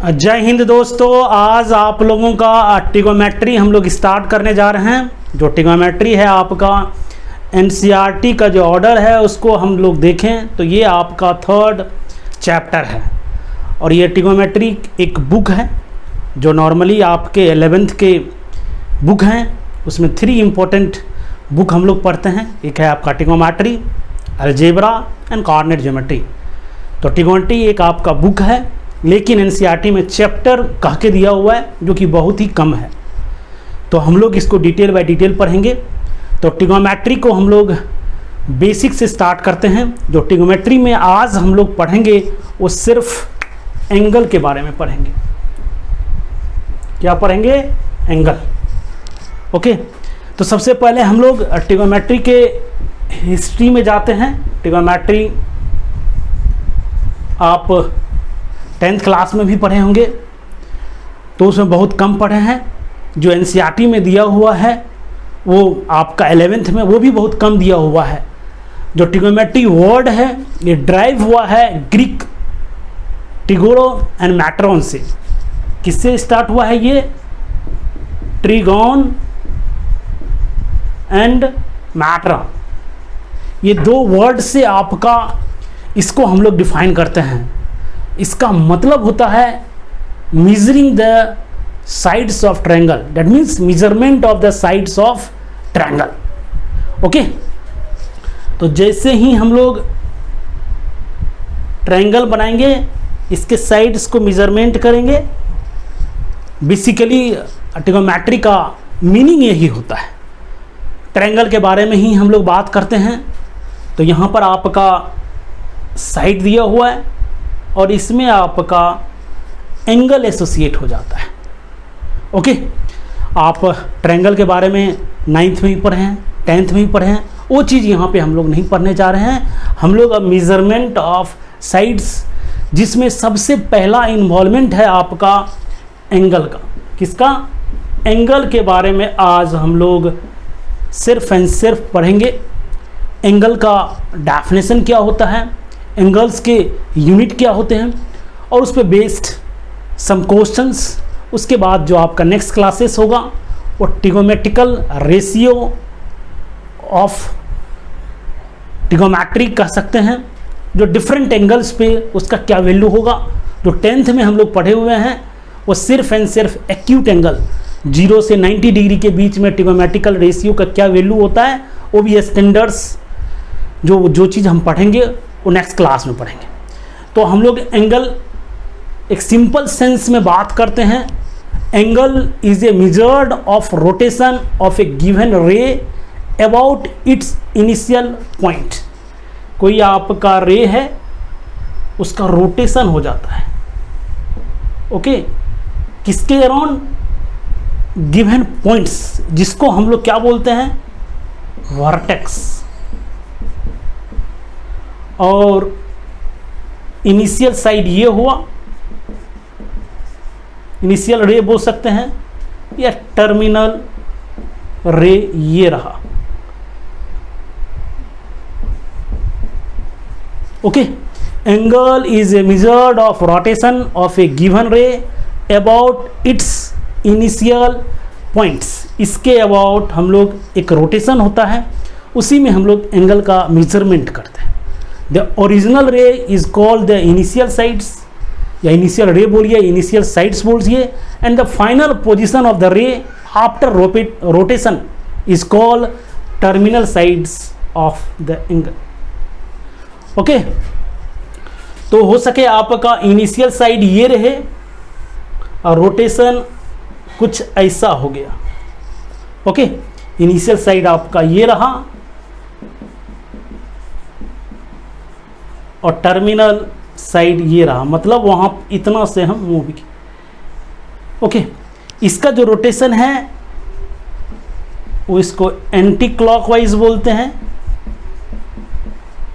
जय हिंद दोस्तों, आज आप लोगों का ट्रिगोमेट्री हम लोग स्टार्ट करने जा रहे हैं। जो ट्रिगोमेट्री है आपका एनसीईआरटी का जो ऑर्डर है उसको हम लोग देखें तो ये आपका 3rd चैप्टर है और ये ट्रिगोमेट्री एक बुक है जो नॉर्मली आपके 11th के बुक हैं। उसमें 3 इम्पोर्टेंट बुक हम लोग पढ़ते हैं। एक है आपका trigonometry, algebra and coordinate geometry. तो ट्रिगोमेट्री एक आपका बुक है लेकिन एनसीईआरटी में चैप्टर कह के दिया हुआ है जो कि बहुत ही कम है। तो हम लोग इसको डिटेल बाय डिटेल पढ़ेंगे। तो ट्रिगोमेट्री को हम लोग बेसिक से स्टार्ट करते हैं। जो ट्रिगोमेट्री में आज हम लोग पढ़ेंगे वो सिर्फ एंगल के बारे में पढ़ेंगे। क्या पढ़ेंगे? एंगल। ओके, तो सबसे पहले हम लोग ट्रिगोमेट्री के हिस्ट्री में जाते हैं। ट्रिगोमेट्री आप 10th क्लास में भी पढ़े होंगे तो उसमें बहुत कम पढ़े हैं। जो एनसीईआरटी में दिया हुआ है वो आपका 11th में वो भी बहुत कम दिया हुआ है। जो ट्रिगोमेट्री वर्ड है ये ड्राइव हुआ है ग्रीक ट्रिगोनो एंड मैट्रॉन से। किससे स्टार्ट हुआ है? ये ट्रिगोन एंड मैट्रॉन, ये 2 वर्ड से आपका इसको हम लोग डिफाइन करते हैं। इसका मतलब होता है measuring the sides of triangle, that means measurement of the sides of triangle। Okay, तो जैसे ही हम लोग ट्रायंगल बनाएंगे इसके साइड्स को मेजरमेंट करेंगे। बेसिकली ट्रिगोमेट्री का मीनिंग यही होता है। ट्रायंगल के बारे में ही हम लोग बात करते हैं। तो यहाँ पर आपका साइड दिया हुआ है और इसमें आपका एंगल एसोसिएट हो जाता है। ओके, आप ट्रायंगल के बारे में 9th में ही पढ़े हैं, 10th में ही पढ़े हैं। वो चीज़ यहाँ पे हम लोग नहीं पढ़ने जा रहे हैं। हम लोग अब मेजरमेंट ऑफ साइड्स, जिसमें सबसे पहला इन्वॉल्वमेंट है आपका एंगल का। किसका? एंगल के बारे में आज हम लोग सिर्फ एंड सिर्फ पढ़ेंगे। एंगल का डेफिनेशन क्या होता है, एंगल्स के यूनिट क्या होते हैं और उस पर बेस्ड सम क्वेश्चंस। उसके बाद जो आपका नेक्स्ट क्लासेस होगा वो ट्रिगोमेट्रिकल रेशियो ऑफ ट्रिगोमेट्री कह सकते हैं। जो डिफरेंट एंगल्स पे उसका क्या वैल्यू होगा। जो 10th में हम लोग पढ़े हुए हैं वो सिर्फ एंड सिर्फ एक्यूट एंगल 0 से 90 डिग्री के बीच में ट्रिगोमेट्रिकल रेशियो का क्या वैल्यू होता है, वो भी स्टैंडर्ड्स जो चीज़ हम पढ़ेंगे वो नेक्स्ट क्लास में पढ़ेंगे। तो हम लोग एंगल एक सिंपल सेंस में बात करते हैं। Angle is a measured of rotation of A given रे अबाउट इट्स इनिशियल पॉइंट। कोई आपका रे है उसका रोटेशन हो जाता है। ओके, किसके अराउंड? गिवन पॉइंट्स, जिसको हम लोग क्या बोलते हैं? वर्टेक्स। और इनिशियल साइड ये हुआ, इनिशियल रे बोल सकते हैं, या टर्मिनल रे ये रहा। Okay, angle is a measured of rotation of A given रे अबाउट इट्स इनिशियल पॉइंट्स। इसके अबाउट हम लोग एक रोटेशन होता है, उसी में हम लोग एंगल का मेजरमेंट करते हैं। The original ray is called the initial sides, या initial ray बोलिए, initial sides बोलिए, and the final position of the ray after rotation is called terminal sides of the angle। Okay, तो हो सके आपका इनिशियल साइड ये रहे और रोटेशन कुछ ऐसा हो गया। ओके, इनिशियल साइड आपका ये रहा और टर्मिनल साइड ये रहा, मतलब वहाँ इतना से हम मूव किए। ओके, इसका जो रोटेशन है वो इसको एंटी क्लॉकवाइज बोलते हैं।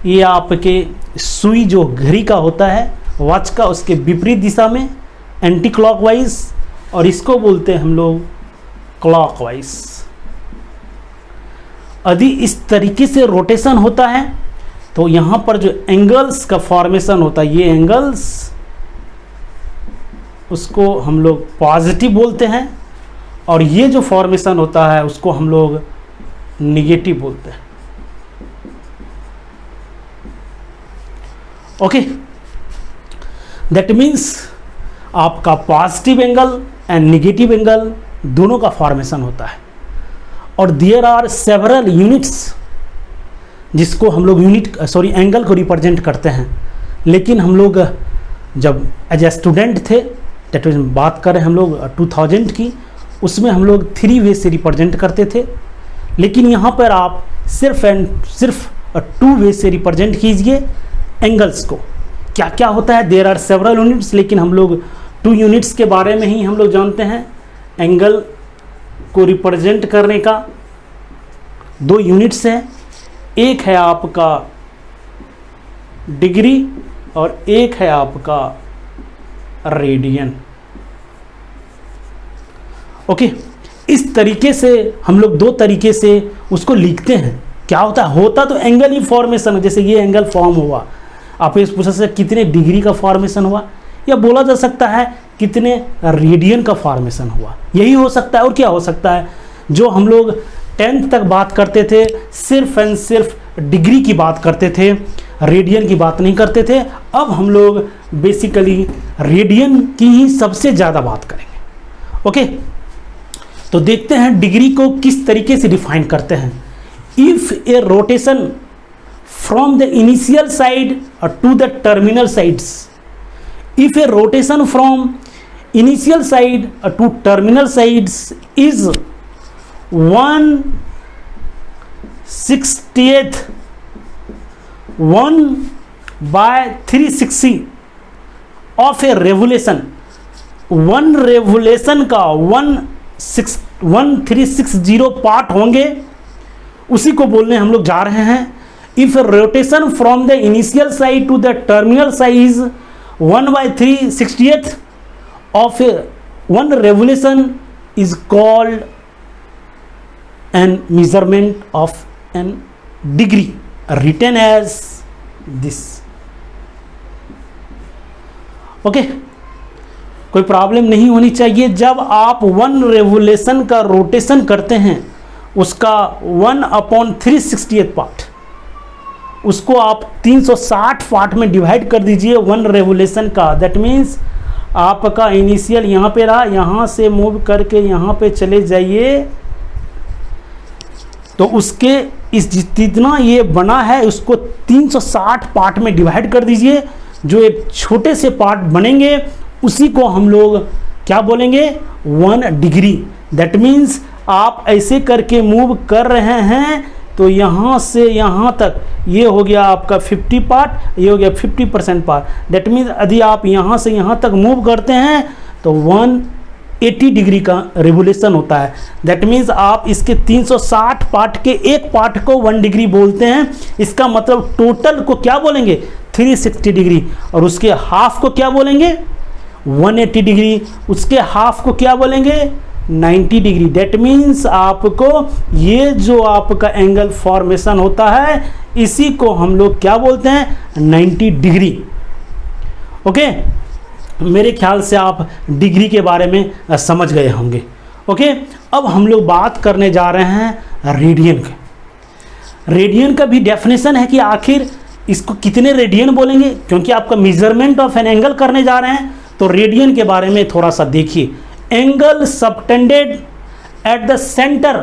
ये आपके सुई जो घड़ी का होता है वॉच का, उसके विपरीत दिशा में एंटी क्लॉकवाइज, और इसको बोलते हैं हम लोग क्लॉकवाइज। यदि इस तरीके से रोटेशन होता है तो यहाँ पर जो एंगल्स का फॉर्मेशन होता है, ये एंगल्स उसको हम लोग पॉजिटिव बोलते हैं, और ये जो फॉर्मेशन होता है उसको हम लोग निगेटिव बोलते हैं। ओके, दैट मीन्स आपका positive angle and negative angle दोनों का फॉर्मेशन होता है। और देयर आर सेवरल यूनिट्स जिसको हम लोग एंगल को रिप्रेजेंट करते हैं। लेकिन हम लोग जब एज ए स्टूडेंट थे, दैट मीन्स बात करें हम लोग 2000 की, उसमें हम लोग 3 वे से रिप्रेजेंट करते थे। लेकिन यहाँ पर आप सिर्फ 2 वे से रिप्रेजेंट कीजिए एंगल्स को। क्या क्या होता है, देयर आर सेवरल यूनिट्स, लेकिन हम लोग 2 यूनिट्स के बारे में ही हम लोग जानते हैं। एंगल को रिप्रेजेंट करने का 2 यूनिट्स हैं, एक है आपका डिग्री और एक है आपका रेडियन। ओके, इस तरीके से हम लोग 2 तरीके से उसको लिखते हैं। क्या होता तो एंगल ही फॉर्मेशन, जैसे ये एंगल फॉर्म हुआ, आप ये पूछ सकते हैं कितने डिग्री का फॉर्मेशन हुआ, या बोला जा सकता है कितने रेडियन का फॉर्मेशन हुआ, यही हो सकता है। और क्या हो सकता है, जो हम लोग 10th तक बात करते थे सिर्फ एंड सिर्फ डिग्री की बात करते थे, रेडियन की बात नहीं करते थे। अब हम लोग बेसिकली रेडियन की ही सबसे ज़्यादा बात करेंगे। ओके, तो देखते हैं डिग्री को किस तरीके से डिफाइन करते हैं। If a rotation from the initial side to the terminal sides, if a rotation from initial side to terminal sides is 1/60th 1/360 of a revolution, 1 revolution का 1360 पार्ट होंगे, उसी को बोलने हम लोग जा रहे हैं। If rotation from the initial side to the terminal size 1/360th of 1 revolution is called an measurement of an degree, written as this. Okay, कोई प्रॉब्लम नहीं होनी चाहिए। जब आप 1 रेवोल्यूशन का रोटेशन करते हैं, उसका 1/360th पार्ट, उसको आप 360 पार्ट में डिवाइड कर दीजिए 1 रेवोल्यूशन का। दैट मीन्स आपका इनिशियल यहाँ पे रहा, यहाँ से मूव करके यहाँ पे चले जाइए, तो उसके इस जितना ये बना है उसको 360 पार्ट में डिवाइड कर दीजिए। जो एक छोटे से पार्ट बनेंगे उसी को हम लोग क्या बोलेंगे, 1 डिग्री। दैट मीन्स आप ऐसे करके मूव कर रहे हैं तो यहाँ से यहाँ तक ये हो गया आपका 50 पार्ट, ये हो गया 50% पार्ट। दैट मीन्स यदि आप यहाँ से यहाँ तक मूव करते हैं तो 180 डिग्री का रिवोल्यूशन होता है। दैट मीन्स आप इसके 360 पार्ट के एक पार्ट को 1 डिग्री बोलते हैं। इसका मतलब टोटल को क्या बोलेंगे, 360 डिग्री, और उसके हाफ को क्या बोलेंगे, 180 डिग्री, उसके हाफ को क्या बोलेंगे, 90 डिग्री। दैट मीन्स आपको ये जो आपका एंगल फॉर्मेशन होता है इसी को हम लोग क्या बोलते हैं, 90 डिग्री। ओके, मेरे ख्याल से आप डिग्री के बारे में समझ गए होंगे। ओके, अब हम लोग बात करने जा रहे हैं रेडियन का। रेडियन का भी डेफिनेशन है कि आखिर इसको कितने रेडियन बोलेंगे, क्योंकि आपका मेजरमेंट ऑफ एन एंगल करने जा रहे हैं। तो रेडियन के बारे में थोड़ा सा देखिए। Angle subtended at the centre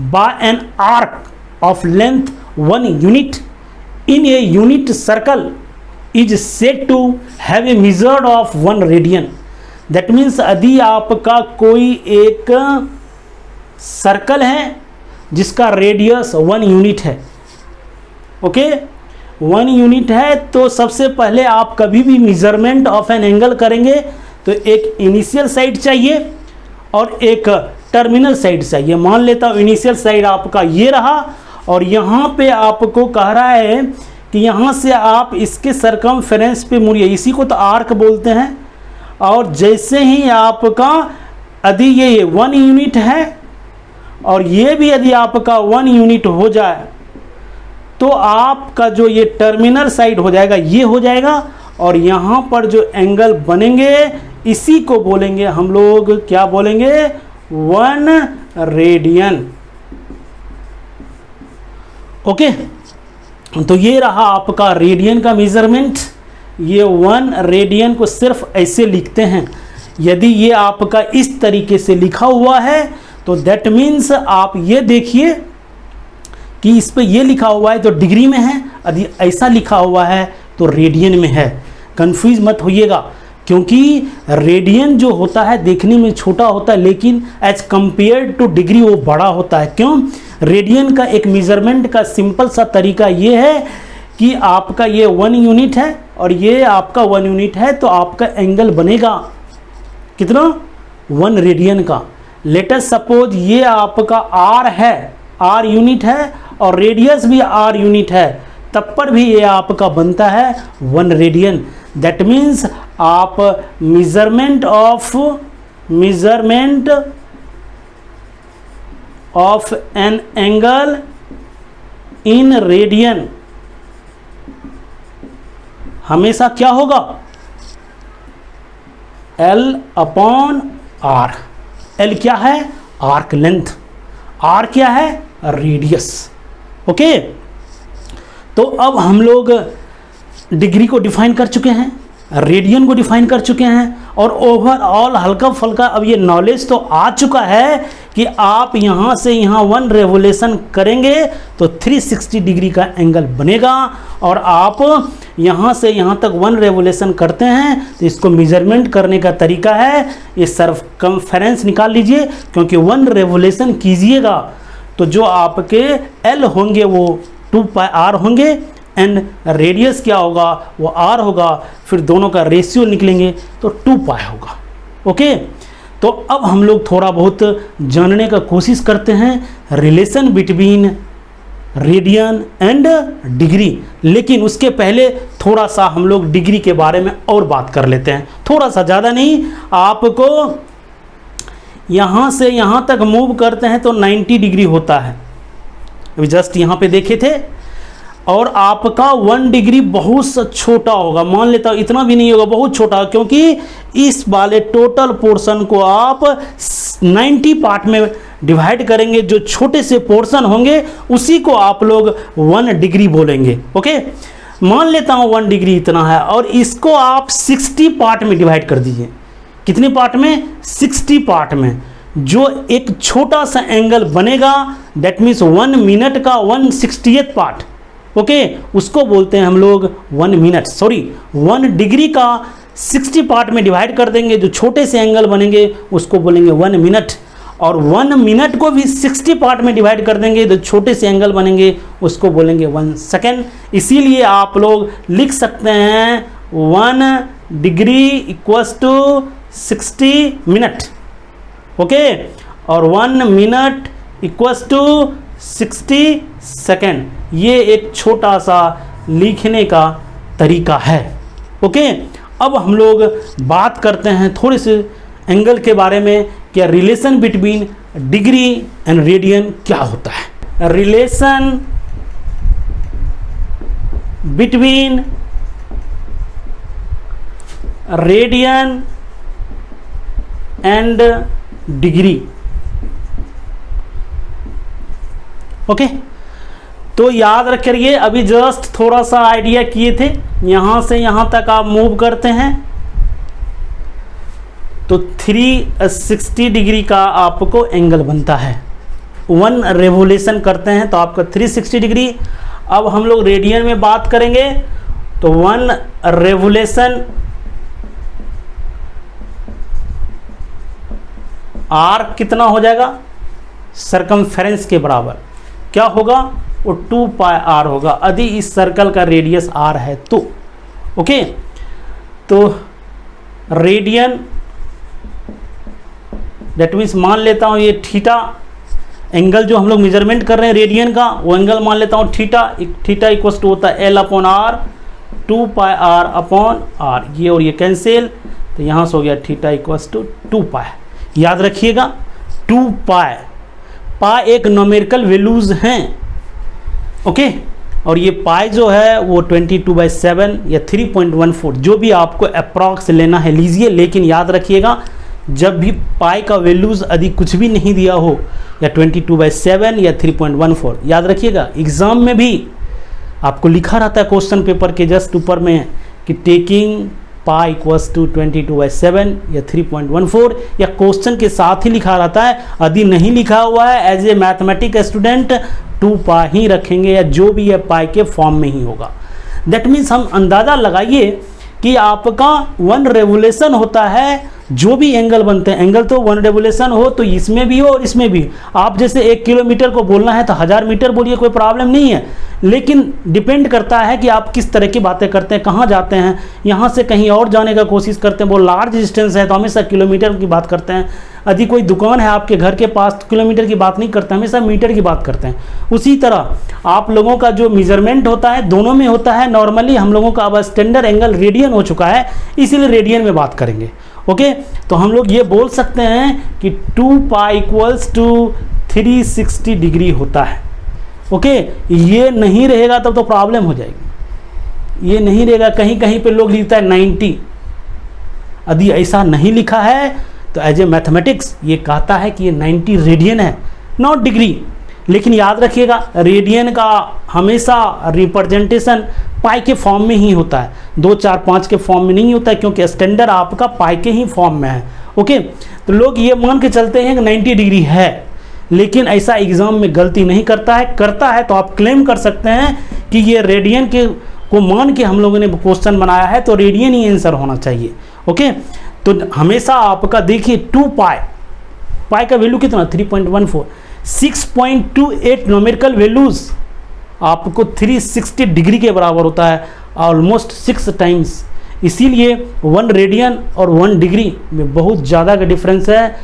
by an arc of length 1 unit in a unit circle is said to have a measured of 1 radian. That means यदि आपका कोई एक सर्कल है जिसका रेडियस 1 यूनिट है, ओके, 1 यूनिट है, तो सबसे पहले आप कभी भी मेजरमेंट ऑफ एन एंगल करेंगे तो एक इनिशियल साइड चाहिए और एक टर्मिनल साइड चाहिए। मान लेता हूँ इनिशियल साइड आपका ये रहा, और यहाँ पे आपको कह रहा है कि यहाँ से आप इसके सरकमफेरेंस पे मुड़िए, इसी को तो आर्क बोलते हैं। और जैसे ही आपका यदि ये 1 यूनिट है और ये भी यदि आपका 1 यूनिट हो जाए तो आपका जो ये टर्मिनल साइड हो जाएगा ये हो जाएगा, और यहाँ पर जो एंगल बनेंगे इसी को बोलेंगे हम लोग, क्या बोलेंगे, 1 रेडियन। ओके, तो ये रहा आपका रेडियन का मेजरमेंट। ये 1 रेडियन को सिर्फ ऐसे लिखते हैं। यदि ये आपका इस तरीके से लिखा हुआ है तो दैट मीन्स आप ये देखिए कि इस पे ये लिखा हुआ है तो डिग्री में है, यदि ऐसा लिखा हुआ है तो रेडियन में है। कंफ्यूज मत होइएगा, क्योंकि रेडियन जो होता है देखने में छोटा होता है, लेकिन एज कंपेयर टू डिग्री वो बड़ा होता है। क्यों? रेडियन का एक मेजरमेंट का सिंपल सा तरीका ये है कि आपका ये 1 यूनिट है और ये आपका 1 यूनिट है, तो आपका एंगल बनेगा कितना, 1 रेडियन का। लेट अस सपोज ये आपका r है, r यूनिट है और रेडियस भी r यूनिट है, तब पर भी ये आपका बनता है 1 रेडियन। दैट मीन्स आप measurement of an angle in radian हमेशा क्या होगा, L/R। L क्या है, आर्क लेंथ, R क्या है, रेडियस। ओके, तो अब हम लोग डिग्री को डिफाइन कर चुके हैं, रेडियन को डिफाइन कर चुके हैं, और ओवरऑल हल्का फुल्का अब ये नॉलेज तो आ चुका है कि आप यहाँ से यहाँ 1 रेवोल्यूशन करेंगे तो 360 डिग्री का एंगल बनेगा, और आप यहाँ से यहाँ तक 1 रेवोल्यूशन करते हैं तो इसको मेजरमेंट करने का तरीका है, ये सर्कमफेरेंस निकाल लीजिए, क्योंकि 1 रेवोल्यूशन कीजिएगा तो जो आपके L होंगे वो 2πr होंगे एंड रेडियस क्या होगा, वो r होगा, फिर दोनों का रेशियो निकलेंगे तो 2π होगा। ओके, तो अब हम लोग थोड़ा बहुत जानने का कोशिश करते हैं relation between radian and degree. लेकिन उसके पहले थोड़ा सा हम लोग डिग्री के बारे में और बात कर लेते हैं, थोड़ा सा, ज़्यादा नहीं। आपको यहाँ से यहाँ तक मूव करते हैं तो 90 डिग्री होता है, अभी जस्ट यहाँ पे देखे थे, और आपका 1 डिग्री बहुत छोटा होगा, मान लेता हूँ इतना भी नहीं होगा, बहुत छोटा, क्योंकि इस वाले टोटल पोर्शन को आप 90 पार्ट में डिवाइड करेंगे, जो छोटे से पोर्शन होंगे उसी को आप लोग 1 डिग्री बोलेंगे। ओके, मान लेता हूँ 1 डिग्री इतना है, और इसको आप 60 पार्ट में डिवाइड कर दीजिए। कितने पार्ट में, 60 पार्ट में, जो एक छोटा सा एंगल बनेगा, दैट मीन्स 1 मिनट का 1/60th पार्ट। ओके, उसको बोलते हैं हम लोग 1 मिनट, सॉरी 1 डिग्री का 60 पार्ट में डिवाइड कर देंगे, जो छोटे से एंगल बनेंगे उसको बोलेंगे 1 मिनट, और 1 मिनट को भी 60 पार्ट में डिवाइड कर देंगे, जो छोटे से एंगल बनेंगे उसको बोलेंगे 1 सेकेंड। इसीलिए आप लोग लिख सकते हैं 1 degree equals to 60 minute. Okay, और 1 मिनट इक्वल्स टू 60 सेकेंड। ये एक छोटा सा लिखने का तरीका है। ओके, अब हम लोग बात करते हैं थोड़े से एंगल के बारे में, क्या relation between degree and radian क्या होता है। Relation between radian and degree. Okay, तो याद रख करिए, अभी जस्ट थोड़ा सा आइडिया किए थे, यहाँ से यहाँ तक आप मूव करते हैं तो 360 डिग्री का आपको एंगल बनता है। 1 रेवोल्यूशन करते हैं तो आपका 360 डिग्री। अब हम लोग रेडियन में बात करेंगे तो 1 रेवोल्यूशन आर कितना हो जाएगा, सर्कमफेरेंस के बराबर क्या होगा, वो 2πr होगा, यदि इस सर्कल का रेडियस r है तो। ओके, तो रेडियन दैट मीन्स मान लेता हूँ ये थीटा एंगल जो हम लोग मेजरमेंट कर रहे हैं रेडियन का, वो एंगल मान लेता हूँ थीटा। थीटा इक्वल्स टू होता है L/R 2πr/r, ये और ये कैंसिल, तो यहाँ से हो गया थीटा इक्वल्स टू 2π। याद रखिएगा 2π एक न्यूमेरिकल वैल्यूज हैं। ओके, और ये पाई जो है वो 22/7 या 3.14 जो भी आपको अप्रॉक्स लेना है लीजिए, लेकिन याद रखिएगा जब भी पाई का वैल्यूज़ अधिक कुछ भी नहीं दिया हो, या 22/7 या 3.14, याद रखिएगा एग्ज़ाम में भी आपको लिखा रहता है क्वेश्चन पेपर के जस्ट ऊपर में कि टेकिंग पाई इक्वल्स टू 22/7 या 3.14, या क्वेश्चन के साथ ही लिखा रहता है। यदि नहीं लिखा हुआ है एज ए मैथमेटिक स्टूडेंट 2 पाई ही रखेंगे, या जो भी है पाई के फॉर्म में ही होगा। दैट मीन्स हम अंदाज़ा लगाइए कि आपका 1 रेवोल्यूशन होता है, जो भी एंगल बनते हैं, एंगल तो 1 रेवोल्यूशन हो तो इसमें भी हो और इसमें भी। आप जैसे 1 किलोमीटर को बोलना है तो 1000 मीटर बोलिए, कोई प्रॉब्लम नहीं है, लेकिन डिपेंड करता है कि आप किस तरह की बातें करते हैं, कहाँ जाते हैं, यहाँ से कहीं और जाने का कोशिश करते हैं, वो लार्ज डिस्टेंस है तो हमेशा किलोमीटर की बात करते हैं। यदि कोई दुकान है आपके घर के पास तो किलोमीटर की बात नहीं करते, हमेशा मीटर की बात करते हैं। उसी तरह आप लोगों का जो मेजरमेंट होता है दोनों में होता है। नॉर्मली हम लोगों का अब स्टैंडर्ड एंगल रेडियन हो चुका है, इसीलिए रेडियन में बात करेंगे। ओके, तो हम लोग ये बोल सकते हैं कि 2 पाई इक्वल्स टू 360 डिग्री होता है। ओके, ये नहीं रहेगा तब तो प्रॉब्लम हो जाएगी। ये नहीं रहेगा, कहीं कहीं पे लोग लिखता है 90। यदि ऐसा नहीं लिखा है तो एज ए मैथमेटिक्स ये कहता है कि ये 90 रेडियन है, नॉट डिग्री। लेकिन याद रखिएगा रेडियन का हमेशा रिप्रेजेंटेशन पाई के फॉर्म में ही होता है, 2, 4, 5 के फॉर्म में नहीं होता है, क्योंकि स्टैंडर्ड आपका पाई के ही फॉर्म में है। ओके, तो लोग ये मान के चलते हैं कि 90 डिग्री है, लेकिन ऐसा एग्जाम में गलती नहीं करता है तो आप क्लेम कर सकते हैं कि ये रेडियन के को मान के हम लोगों ने क्वेश्चन बनाया है, तो रेडियन ही आंसर होना चाहिए। ओके, तो हमेशा आपका देखिए 2 पाई का वैल्यू कितना 3.14, 6.28 न्यूमेरिकल वैल्यूज आपको 360 डिग्री के बराबर होता है, ऑलमोस्ट 6 टाइम्स। इसीलिए 1 रेडियन और 1 डिग्री में बहुत ज़्यादा का डिफरेंस है।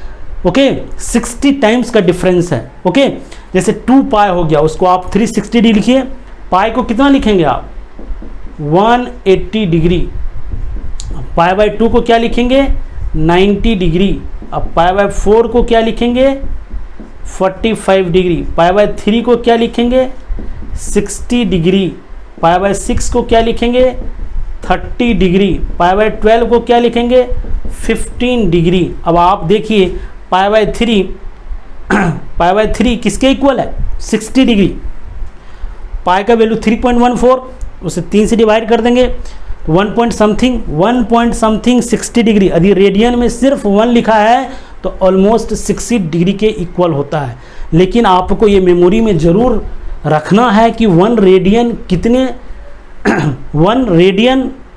ओके, 60 टाइम्स का डिफरेंस है। ओके, जैसे 2 पाई हो गया, उसको आप 360 डिग्री लिखिए। पाई को कितना लिखेंगे आप 180 डिग्री। पाई बाय 2 को क्या लिखेंगे 90 डिग्री। अब पाई बाय 4 को क्या लिखेंगे 45 डिग्री। पाई बाय 3 को क्या लिखेंगे 60 डिग्री। पाई बाय 6 को क्या लिखेंगे 30 डिग्री। पाई बाय 12 को क्या लिखेंगे 15 डिग्री। अब आप देखिए पाई बाय 3 किसके इक्वल है 60 डिग्री। पाई का वैल्यू 3.14, उसे 3 से डिवाइड कर देंगे तो 1 पॉइंट समथिंग 60 डिग्री। यदि रेडियन में सिर्फ 1 लिखा है तो ऑलमोस्ट 60 डिग्री के इक्वल होता है। लेकिन आपको ये मेमोरी में ज़रूर रखना है कि 1 रेडियन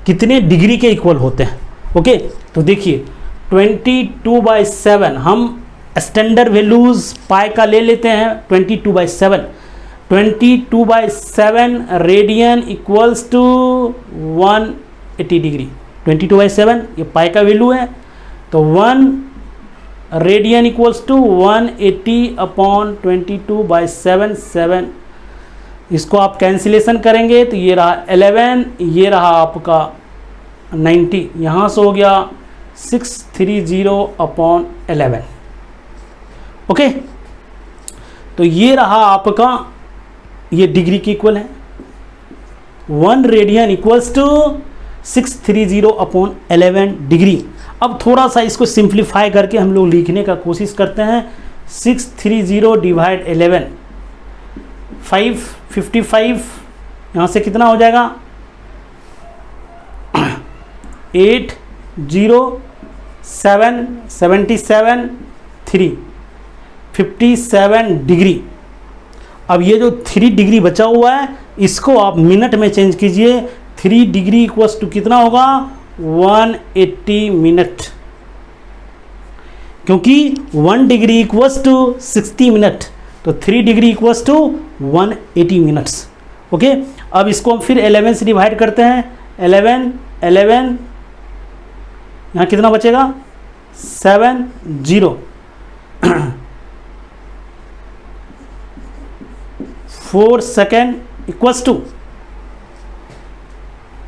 कितने डिग्री के इक्वल होते हैं। ओके, तो देखिए 22/7 हम स्टैंडर्ड वैल्यूज़ पाई का ले लेते हैं 22/7। 22/7 रेडियन इक्वल्स टू 180 डिग्री। 22/7 ये पाई का वैल्यू है, तो 1 रेडियन इक्वल्स टू 180 अपॉन 22/7। 7 इसको आप कैंसिलेशन करेंगे तो ये रहा 11, ये रहा आपका 90, यहाँ से हो गया 630 अपॉन 11। ओके, तो ये रहा आपका, ये डिग्री के इक्वल है। 1 radian equals to 630 upon 11 degree. अब थोड़ा सा इसको सिंप्लीफाई करके हम लोग लिखने का कोशिश करते हैं। 630 डिवाइड 11, 555, यहाँ से कितना हो जाएगा 8 0 7 77 3 57 डिग्री। अब ये जो 3 डिग्री बचा हुआ है इसको आप मिनट में चेंज कीजिए। 3 डिग्री इक्वल्स टू कितना होगा 180 मिनट, क्योंकि 1 डिग्री इक्वल्स टू 60 मिनट, तो 3 degree equals to 180 minutes. Okay, अब इसको हम फिर 11 से डिवाइड करते हैं। 11 यहाँ कितना बचेगा 70 4 second equals to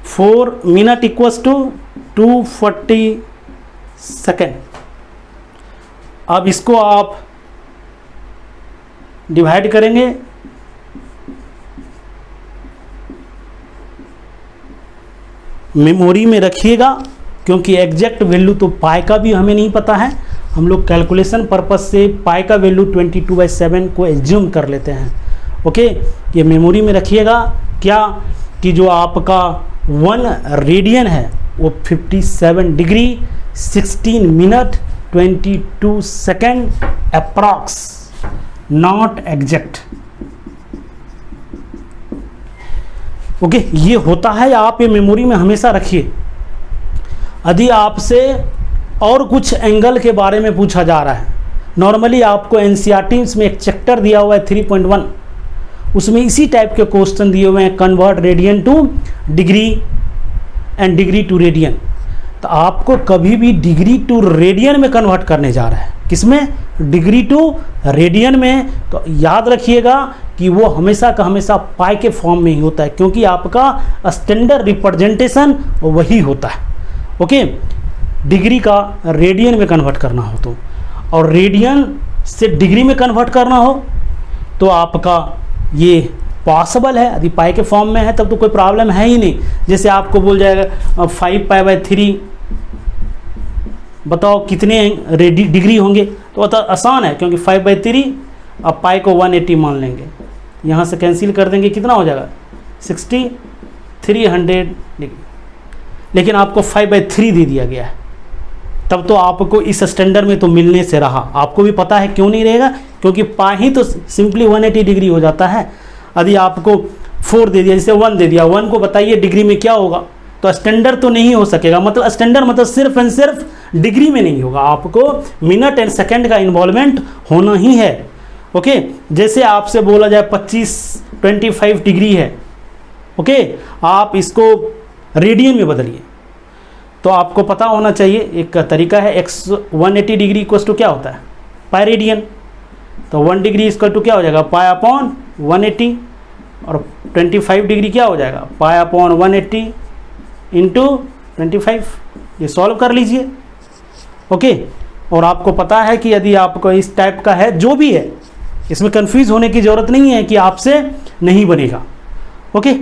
4 minute equals to 240 second. अब इसको आप डिवाइड करेंगे मेमोरी में रखिएगा, क्योंकि एग्जैक्ट वैल्यू तो पाई का भी हमें नहीं पता है। हम लोग कैलकुलेशन पर्पस से पाई का वैल्यू 22/7 को एज्यूम कर लेते हैं। ओके, ये मेमोरी में रखिएगा क्या कि जो आपका 1 रेडियन है वो 57 degree 16 minute 22 second approx, not exact. Okay, ये होता है। आप ये मेमोरी में हमेशा रखिए। यदि आपसे और कुछ एंगल के बारे में पूछा जा रहा है, नॉर्मली आपको एनसीईआरटी में एक चैप्टर दिया हुआ है 3.1, उसमें इसी टाइप के क्वेश्चन दिए हुए हैं, convert radian to degree and degree to radian. तो आपको कभी भी डिग्री टू रेडियन में कन्वर्ट करने जा रहा है, किसमें? डिग्री टू रेडियन में। तो याद रखिएगा कि वो हमेशा का हमेशा पाई के फॉर्म में ही होता है, क्योंकि आपका स्टैंडर्ड रिप्रेजेंटेशन वही होता है। ओके, डिग्री का रेडियन में कन्वर्ट करना हो तो, और रेडियन से डिग्री में कन्वर्ट करना हो तो आपका ये पॉसिबल है। यदि पाई के फॉर्म में है तब तो कोई प्रॉब्लम है ही नहीं। जैसे आपको बोल जाएगा 5π/3 बताओ कितने डिग्री होंगे, तो तो आसान है, क्योंकि 5/3 अब पाई को 180 मान लेंगे, यहाँ से कैंसिल कर देंगे, कितना हो जाएगा 60, 300 डिग्री। लेकिन आपको 5/3 दे दिया गया है, तब तो आपको इस स्टैंडर्ड में तो मिलने से रहा। आपको भी पता है क्यों नहीं रहेगा, क्योंकि पाई ही तो सिंपली 180 डिग्री हो जाता है। यदि आपको 4 दे दिया, जैसे 1 दे दिया, 1 को बताइए डिग्री में क्या होगा, तो स्टैंडर्ड तो नहीं हो सकेगा। मतलब स्टैंडर्ड मतलब सिर्फ एंड सिर्फ डिग्री में नहीं होगा, आपको मिनट एंड सेकंड का इन्वॉल्वमेंट होना ही है। ओके, जैसे आपसे बोला जाए 25 डिग्री है, ओके, आप इसको रेडियन में बदलिए, तो आपको पता होना चाहिए एक तरीका है, 180 डिग्री इक्वल टू क्या होता है? Pi radian. तो 1 डिग्री इक्वल टू क्या हो जाएगा? पाई अपॉन 180, और 25 डिग्री क्या हो जाएगा? Pi upon 180 into 25। ये सॉल्व कर लीजिए। ओके, और आपको पता है कि यदि आपको इस टाइप का है, जो भी है, इसमें कंफ्यूज होने की ज़रूरत नहीं है कि आपसे नहीं बनेगा। ओके,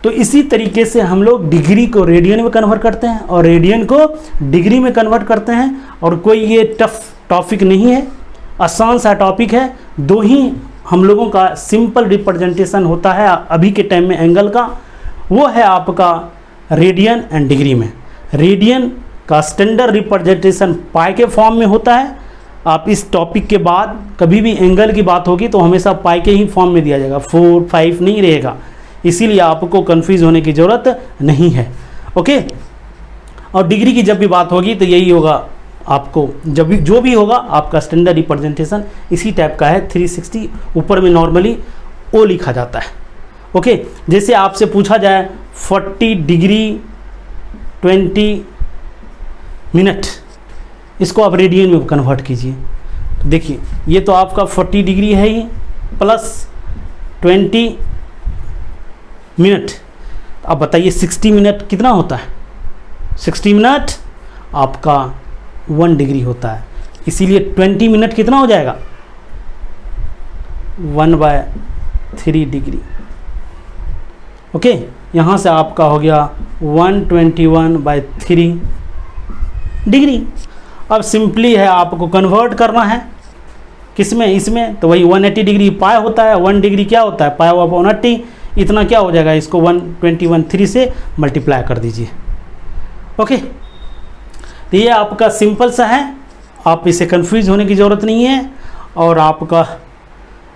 तो इसी तरीके से हम लोग डिग्री को रेडियन में कन्वर्ट करते हैं और रेडियन को डिग्री में कन्वर्ट करते हैं। और कोई ये टफ टॉपिक नहीं है, आसान सा टॉपिक है। दो ही हम लोगों का सिंपल रिप्रेजेंटेशन होता है अभी के टाइम में एंगल का, वो है आपका रेडियन एंड डिग्री में। रेडियन का स्टैंडर्ड रिप्रेजेंटेशन पाई के फॉर्म में होता है। आप इस टॉपिक के बाद कभी भी एंगल की बात होगी तो हमेशा पाई के ही फॉर्म में दिया जाएगा, 4, 5 नहीं रहेगा। इसीलिए आपको कंफ्यूज होने की ज़रूरत नहीं है। ओके, और डिग्री की जब भी बात होगी तो यही होगा, आपको जब भी जो भी होगा आपका स्टैंडर्ड रिप्रेजेंटेशन इसी टाइप का है। 360 ऊपर में नॉर्मली ओ लिखा जाता है। ओके, जैसे आपसे पूछा जाए 40 डिग्री 20 मिनट, इसको आप रेडियन में कन्वर्ट कीजिए। तो देखिए, ये तो आपका 40 डिग्री है ही, प्लस 20 मिनट। अब बताइए 60 मिनट कितना होता है? 60 मिनट आपका 1 डिग्री होता है। इसीलिए 20 मिनट कितना हो जाएगा? 1/3 डिग्री। ओके, यहाँ से आपका हो गया 121/3 डिग्री। अब सिंपली है, आपको कन्वर्ट करना है किसमें? इसमें। तो वही 180 डिग्री पाई होता है, 1 डिग्री क्या होता है? Pi upon 80। इतना क्या हो जाएगा? इसको 121/3 से मल्टीप्लाई कर दीजिए। ओके, तो ये आपका सिंपल सा है, आप इसे कंफ्यूज होने की ज़रूरत नहीं है। और आपका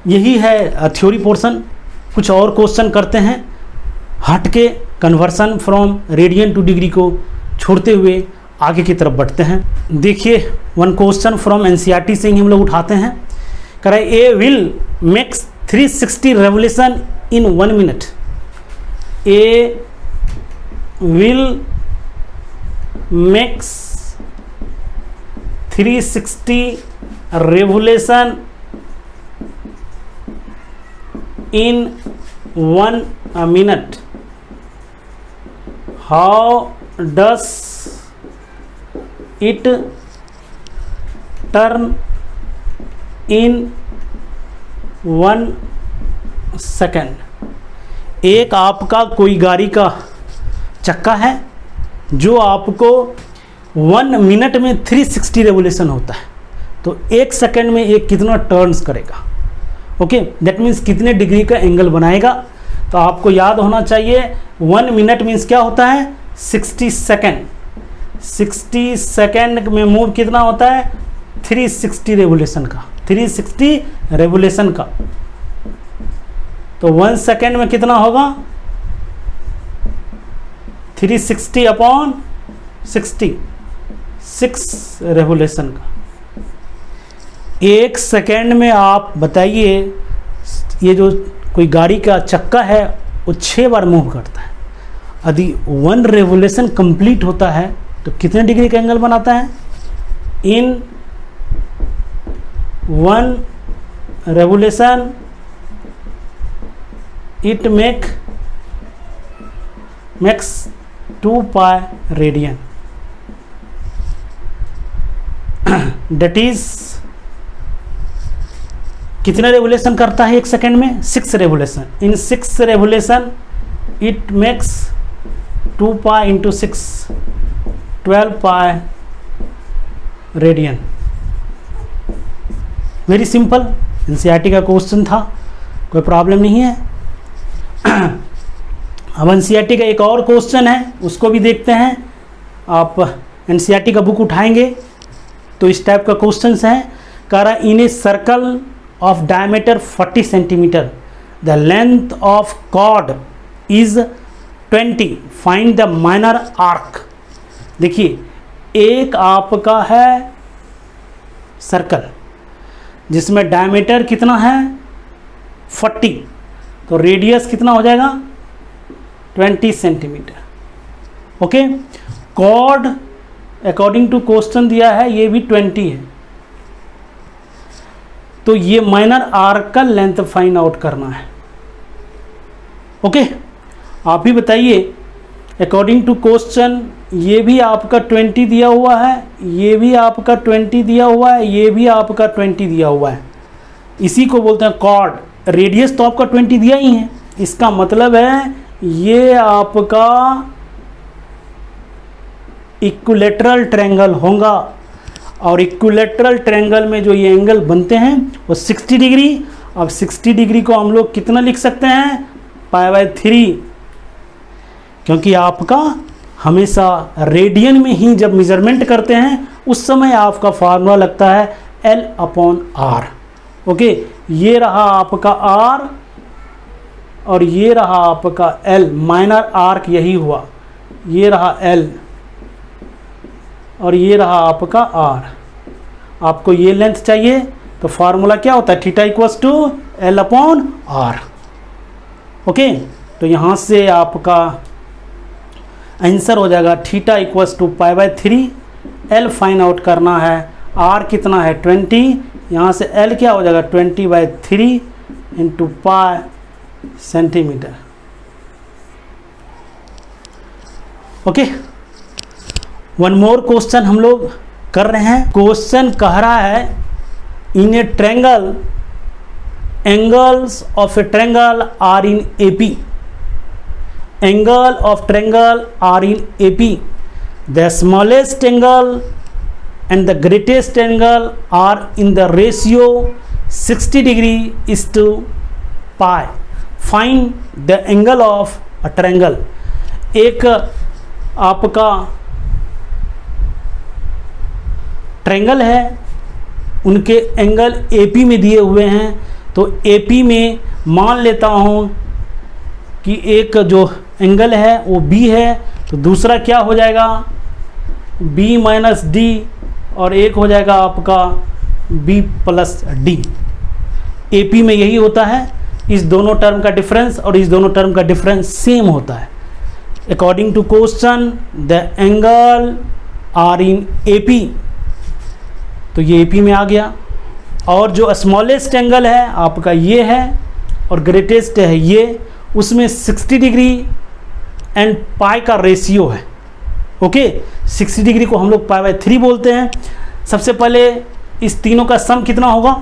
यही है थ्योरी पोर्शन। कुछ और क्वेश्चन करते हैं हट के, conversion from radian to degree को छोड़ते हुए आगे की तरफ बढ़ते हैं। देखिए, 1 क्वेश्चन फ्रॉम एनसीईआरटी से ही हम लोग उठाते हैं। कह रहे a wheel makes 360 revolution in 1 minute. A will makes 360 revolution in 1 minute. How does it turn in 1 second? एक आपका कोई गाड़ी का चक्का है, जो आपको 1 मिनट में 360 रेवोल्यूशन होता है, तो 1 सेकेंड में ये कितना टर्न्स करेगा, ओके, दैट मीन्स कितने डिग्री का एंगल बनाएगा। तो आपको याद होना चाहिए 1 मिनट मीन्स क्या होता है 60 सेकेंड, 60 सेकेंड में मूव कितना होता है 360 रेवोल्यूशन का, 360 रेवोल्यूशन का। तो 1 सेकेंड में कितना होगा 360 अपॉन 60, 6 रेवोल्यूशन का। 1 सेकेंड में आप बताइए, ये जो कोई गाड़ी का चक्का है वो 6 बार मूव करता है, यदि 1 रेवोल्यूशन कंप्लीट होता है तो कितने डिग्री का एंगल बनाता है, इन 1 revolution it makes 2 pi radian, that is कितने रेवोल्यूशन करता है 1 सेकेंड में 6 revolution, in 6 revolution it makes 2 pi into 6 12 pi radian. Very simple, NCERT का क्वेश्चन था, कोई प्रॉब्लम नहीं है। अब एनसीईआरटी का एक और क्वेश्चन है, उसको भी देखते हैं। आप एनसीईआरटी का बुक उठाएंगे तो इस टाइप का क्वेश्चन है। कह रहा इन a circle of diameter 40 centimeter, the length of chord is 20, find the minor arc। देखिए एक आपका है सर्कल जिसमें डायमीटर कितना है 40, तो रेडियस कितना हो जाएगा 20 centimetre, okay. Chord according to question दिया है ये भी 20 है, तो ये माइनर आर्क का लेंथ फाइंड आउट करना है, ओके। आप ही बताइए अकॉर्डिंग टू क्वेश्चन ये भी आपका 20 दिया हुआ है, ये भी आपका 20 दिया हुआ है, ये भी आपका 20 दिया हुआ है, इसी को बोलते हैं कॉर्ड। रेडियस तो आपका 20 दिया ही है, इसका मतलब है ये आपका इक्विलैटरल ट्रायंगल होगा, और इक्विलैटरल ट्रायंगल में जो ये एंगल बनते हैं वो 60 डिग्री। अब 60 डिग्री को हम लोग कितना लिख सकते हैं π/3, क्योंकि आपका हमेशा रेडियन में ही जब मेजरमेंट करते हैं उस समय आपका फार्मूला लगता है L/R, ओके। ये रहा आपका R और ये रहा आपका L, माइनर आर्क यही हुआ, ये रहा L और ये रहा आपका R। आपको ये लेंथ चाहिए तो फार्मूला क्या होता है theta equals to L/R, okay. तो यहाँ से आपका आंसर हो जाएगा theta equals to π/3, L find out करना है, R कितना है 20, यहाँ से L क्या हो जाएगा 20/3 into pi centimetre, okay. One more question हम लोग कर रहे हैं। क्वेश्चन कह रहा है in a triangle angles of a triangle are in AP, angle of triangle are in AP, the smallest angle and the greatest angle are in the ratio 60 degree is to pi, find the angle of a triangle. एक आपका triangle है, उनके angle AP में दिए हुए हैं, तो AP में मान लेता हूँ कि एक जो एंगल है वो B है, तो दूसरा क्या हो जाएगा B-D और एक हो जाएगा आपका B+D। AP में यही होता है, इस दोनों टर्म का डिफरेंस और इस दोनों टर्म का डिफरेंस सेम होता है। According to question the angle are in AP, तो ये AP में आ गया। और जो स्मॉलेस्ट एंगल है आपका ये है और ग्रेटेस्ट है ये, उसमें 60 डिग्री एंड पाई का रेशियो है, ओके। 60 डिग्री को हम लोग π/3 बोलते हैं। सबसे पहले इस तीनों का सम कितना होगा,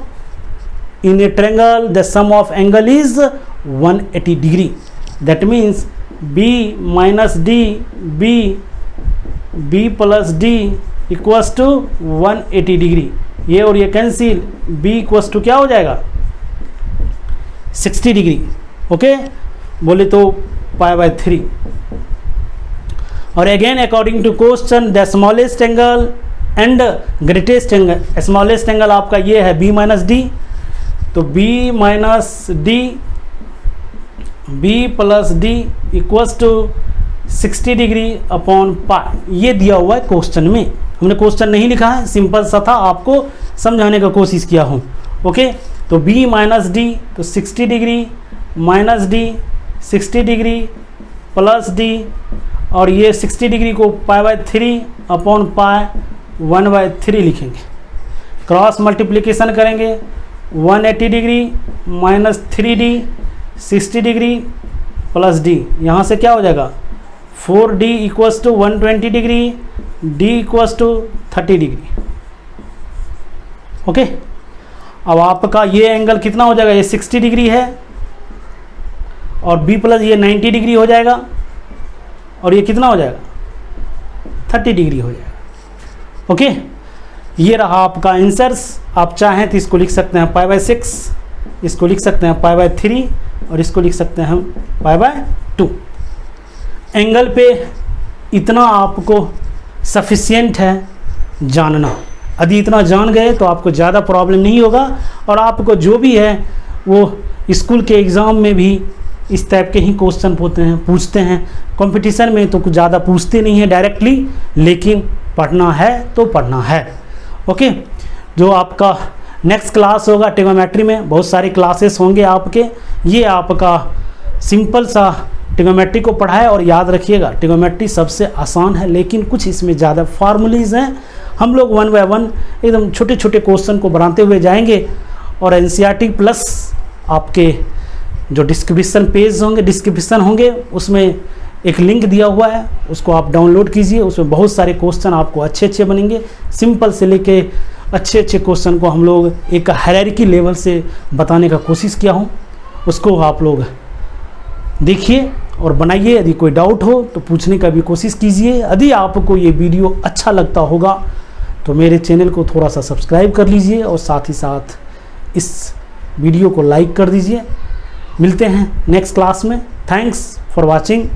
in a triangle the sum of angle is 180 degree, that means B-D B B plus D equals to 180 degree, ये और ये कैंसिल, बी इक्वस टू क्या हो जाएगा 60 डिग्री। ओके, बोले तो π/3। और again according to question the smallest angle and greatest angle, smallest angle आपका ये है b माइनस डी, तो b minus D B plus D equals to 60 degree upon pi, ये दिया हुआ है क्वेश्चन में। हमने क्वेश्चन नहीं लिखा है, सिंपल सा था, आपको समझाने का कोशिश किया हूँ। ओके, तो b माइनस डी तो 60 degree minus D 60 degree plus D, और ये 60 डिग्री को π/3 अपॉन पाई 1/3 लिखेंगे। क्रॉस मल्टीप्लिकेशन करेंगे, 180 degree minus 3d 60 degree plus D, यहाँ से क्या हो जाएगा 4d equals to 120 degree, d equals to 30 degree. Okay, अब आपका ये एंगल कितना हो जाएगा, ये 60 डिग्री है और b प्लस ये 90 डिग्री हो जाएगा, और ये कितना हो जाएगा 30 डिग्री हो जाएगा। ओके, ये रहा आपका आंसर्स। आप चाहें तो इसको लिख सकते हैं π/6, इसको लिख सकते हैं π/3, और इसको लिख सकते हैं हम π/2। एंगल पे इतना आपको सफिशिएंट है जानना, यदि इतना जान गए तो आपको ज़्यादा प्रॉब्लम नहीं होगा, और आपको जो भी है वो स्कूल के एग्ज़ाम में भी इस टाइप के ही क्वेश्चन पूछते हैं। कंपटीशन में तो कुछ ज़्यादा पूछते नहीं है डायरेक्टली, लेकिन पढ़ना है तो पढ़ना है। ओके, जो आपका नेक्स्ट क्लास होगा ट्रिग्नोमेट्री में, बहुत सारे क्लासेस होंगे आपके। ये आपका सिंपल सा ट्रिग्नोमेट्री को पढ़ाए, और याद रखिएगा ट्रिग्नोमेट्री सबसे आसान है, लेकिन कुछ इसमें ज़्यादा फार्मूलीज हैं। हम लोग 1 बाय 1 एकदम छोटे छोटे क्वेश्चन को बनाते हुए जाएंगे, और एनसीईआरटी प्लस आपके जो डिस्क्रिप्शन होंगे उसमें एक लिंक दिया हुआ है, उसको आप डाउनलोड कीजिए। उसमें बहुत सारे क्वेश्चन आपको अच्छे अच्छे बनेंगे, सिंपल से लेके अच्छे अच्छे क्वेश्चन को हम लोग एक हायरार्की लेवल से बताने का कोशिश किया हूँ। उसको आप लोग देखिए और बनाइए। यदि कोई डाउट हो तो पूछने का भी कोशिश कीजिए। यदि आपको ये वीडियो अच्छा लगता होगा तो मेरे चैनल को थोड़ा सा सब्सक्राइब कर लीजिए, और साथ ही साथ इस वीडियो को लाइक कर दीजिए। मिलते हैं नेक्स्ट क्लास में। Thanks for watching.